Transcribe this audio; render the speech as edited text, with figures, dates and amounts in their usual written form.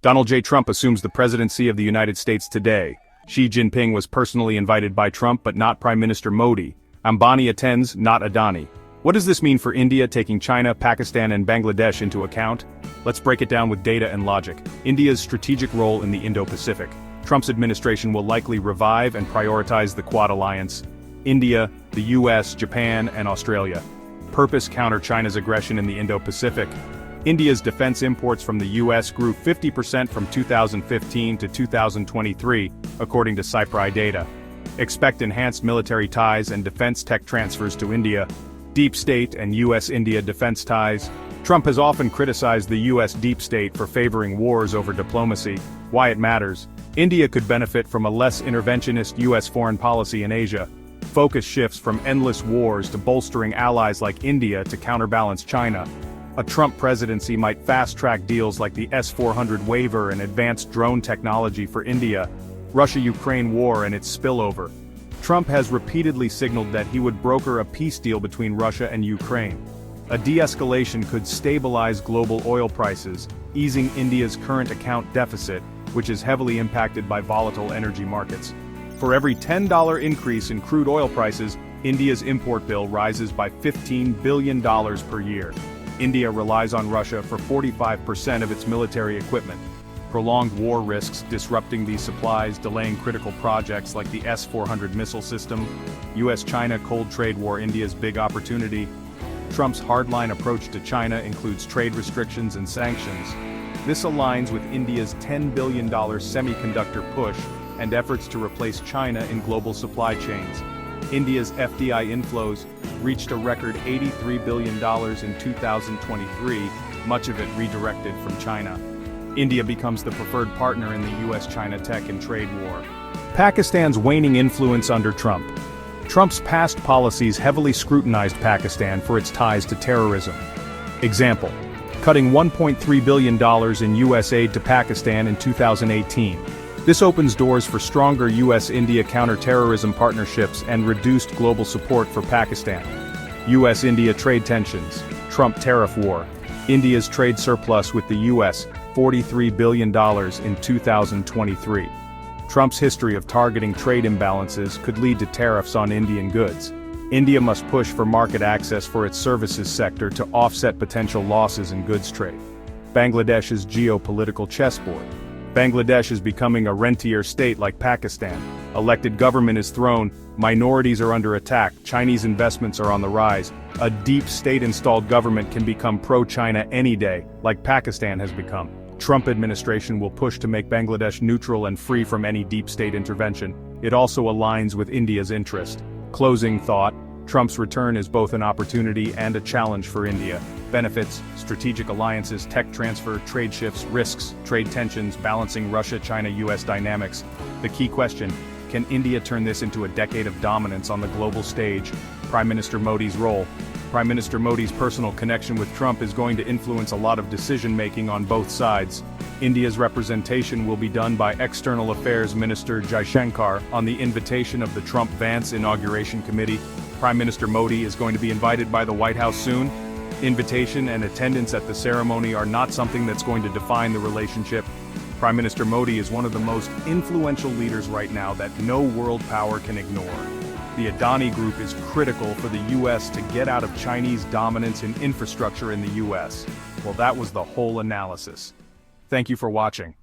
Donald J. Trump assumes the presidency of the United States today. Xi Jinping was personally invited by Trump but not Prime Minister Modi. Ambani attends, not Adani. What does this mean for India, taking China, Pakistan and Bangladesh into account? Let's break it down with data and logic. India's strategic role in the Indo-Pacific. Trump's administration will likely revive and prioritize the Quad alliance. India, the US, Japan and Australia. Purpose: counter China's aggression in the Indo-Pacific. India's defense imports from the US grew 50% from 2015 to 2023, according to CyPri data. Expect enhanced military ties and defense tech transfers to India. Deep state and US-India defense ties. Trump has often criticized the US deep state for favoring wars over diplomacy. Why it matters. India could benefit from a less interventionist US foreign policy in Asia. Focus shifts from endless wars to bolstering allies like India to counterbalance China. A Trump presidency might fast-track deals like the S-400 waiver and advanced drone technology for India. Russia-Ukraine war and its spillover. Trump has repeatedly signaled that he would broker a peace deal between Russia and Ukraine. A de-escalation could stabilize global oil prices, easing India's current account deficit, which is heavily impacted by volatile energy markets. For every $10 increase in crude oil prices, India's import bill rises by $15 billion per year. India relies on Russia for 45% of its military equipment. Prolonged war risks disrupting these supplies, delaying critical projects like the S-400 missile system. US-China Cold Trade War: India's big opportunity. Trump's hardline approach to China includes trade restrictions and sanctions. This aligns with India's $10 billion semiconductor push and efforts to replace China in global supply chains. India's FDI inflows reached a record $83 billion in 2023, much of it redirected from China. India becomes the preferred partner in the US-China tech and trade war. Pakistan's waning influence under Trump. Trump's past policies heavily scrutinized Pakistan for its ties to terrorism. Example: cutting $1.3 billion in US aid to Pakistan in 2018. This opens doors for stronger US-India counter-terrorism partnerships and reduced global support for Pakistan. US-India trade tensions. Trump tariff war. India's trade surplus with the US, $43 billion in 2023. Trump's history of targeting trade imbalances could lead to tariffs on Indian goods. India must push for market access for its services sector to offset potential losses in goods trade. Bangladesh's geopolitical chessboard. Bangladesh is becoming a rentier state like Pakistan. Elected government is thrown, minorities are under attack, Chinese investments are on the rise. A deep state-installed government can become pro-China any day, like Pakistan has become. Trump administration will push to make Bangladesh neutral and free from any deep state intervention. It also aligns with India's interest. Closing thought: Trump's return is both an opportunity and a challenge for India. Benefits: strategic alliances, tech transfer, trade shifts, risks, trade tensions, balancing Russia-China-US dynamics. The key question: can India turn this into a decade of dominance on the global stage? Prime Minister Modi's role. Prime Minister Modi's personal connection with Trump is going to influence a lot of decision-making on both sides. India's representation will be done by External Affairs Minister Jaishankar on the invitation of the Trump-Vance Inauguration Committee. Prime Minister Modi is going to be invited by the White House soon. Invitation and attendance at the ceremony are not something that's going to define the relationship. Prime Minister Modi is one of the most influential leaders right now that no world power can ignore. The Adani Group is critical for the US to get out of Chinese dominance in infrastructure in the US. Well, that was the whole analysis. Thank you for watching.